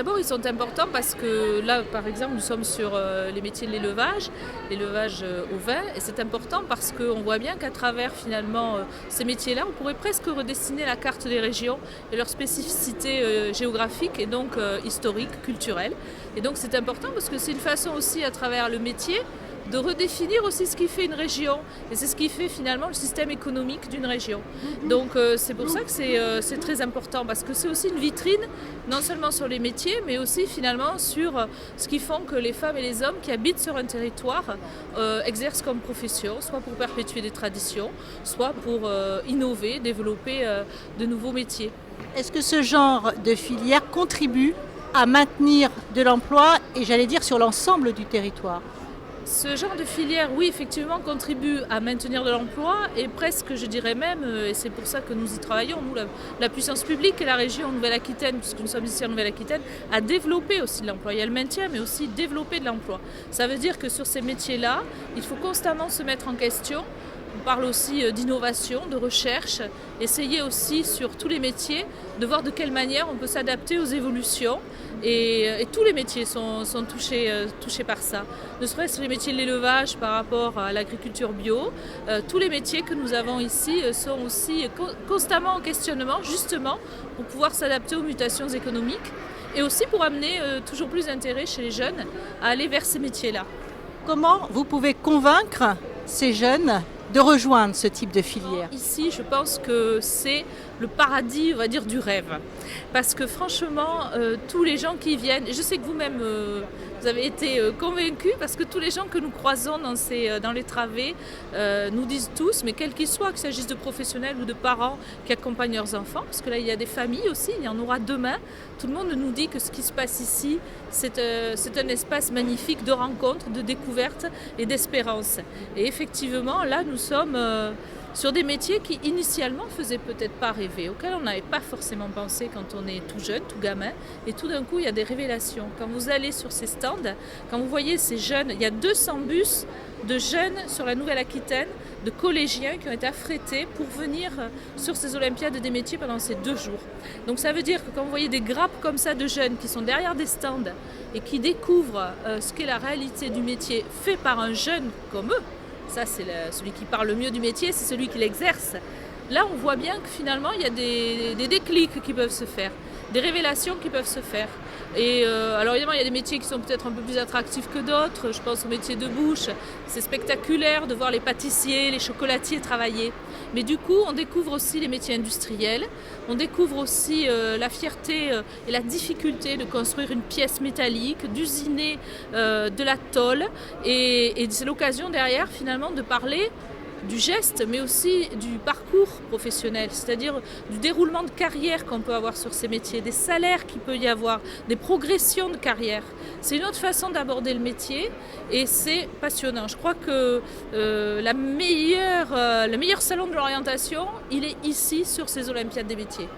D'abord, ils sont importants parce que là, par exemple, nous sommes sur les métiers de l'élevage au vin, et c'est important parce qu'on voit bien qu'à travers finalement ces métiers-là, on pourrait presque redessiner la carte des régions et leurs spécificités géographiques et donc historiques, culturelles. Et donc c'est important parce que c'est une façon aussi à travers le métier de redéfinir aussi ce qui fait une région. Et c'est ce qui fait finalement le système économique d'une région. Donc c'est pour ça que c'est très important, parce que c'est aussi une vitrine, non seulement sur les métiers, mais aussi finalement sur ce qui font que les femmes et les hommes qui habitent sur un territoire exercent comme profession, soit pour perpétuer des traditions, soit pour innover, développer de nouveaux métiers. Est-ce que ce genre de filière contribue à maintenir de l'emploi et j'allais dire sur l'ensemble du territoire? Ce genre de filière, oui, effectivement, contribue à maintenir de l'emploi et presque, je dirais même, et c'est pour ça que nous y travaillons, nous, la puissance publique et la région Nouvelle-Aquitaine, puisque nous sommes ici en Nouvelle-Aquitaine, à développer aussi de l'emploi. Il y a le maintien, mais aussi développer de l'emploi. Ça veut dire que sur ces métiers-là, il faut constamment se mettre en question. On parle aussi d'innovation, de recherche, essayer aussi sur tous les métiers de voir de quelle manière on peut s'adapter aux évolutions. Et tous les métiers sont touchés par ça. Ne serait-ce les métiers de l'élevage par rapport à l'agriculture bio. Tous les métiers que nous avons ici sont aussi constamment en questionnement, justement pour pouvoir s'adapter aux mutations économiques et aussi pour amener toujours plus d'intérêt chez les jeunes à aller vers ces métiers-là. Comment vous pouvez convaincre ces jeunes de rejoindre ce type de filière? Ici, je pense que c'est le paradis, on va dire, du rêve. Parce que franchement, tous les gens qui viennent, et je sais que vous-même, vous avez été convaincus, parce que tous les gens que nous croisons dans les travées nous disent tous, mais quels qu'ils soient, qu'il s'agisse de professionnels ou de parents qui accompagnent leurs enfants, parce que là, il y a des familles aussi, il y en aura demain. Tout le monde nous dit que ce qui se passe ici, c'est un espace magnifique de rencontres, de découvertes et d'espérance. Et effectivement, là, nous sommes sur des métiers qui initialement faisaient peut-être pas rêver, auxquels on n'avait pas forcément pensé quand on est tout jeune, tout gamin. Et tout d'un coup, il y a des révélations. Quand vous allez sur ces stands, quand vous voyez ces jeunes, il y a 200 bus de jeunes sur la Nouvelle-Aquitaine, de collégiens qui ont été affrétés pour venir sur ces Olympiades des métiers pendant ces 2 jours. Donc ça veut dire que quand vous voyez des grappes comme ça de jeunes qui sont derrière des stands et qui découvrent ce qu'est la réalité du métier fait par un jeune comme eux, ça c'est celui qui parle le mieux du métier, c'est celui qui l'exerce. Là on voit bien que finalement il y a des déclics qui peuvent se faire, des révélations qui peuvent se faire. Et alors évidemment il y a des métiers qui sont peut-être un peu plus attractifs que d'autres, je pense au métier de bouche, c'est spectaculaire de voir les pâtissiers, les chocolatiers travailler. Mais du coup on découvre aussi les métiers industriels, on découvre aussi la fierté et la difficulté de construire une pièce métallique, d'usiner de la tôle, et c'est l'occasion derrière finalement de parler du geste, mais aussi du parcours professionnel, c'est-à-dire du déroulement de carrière qu'on peut avoir sur ces métiers, des salaires qu'il peut y avoir, des progressions de carrière. C'est une autre façon d'aborder le métier et c'est passionnant. Je crois que le meilleur salon de l'orientation, il est ici sur ces Olympiades des métiers.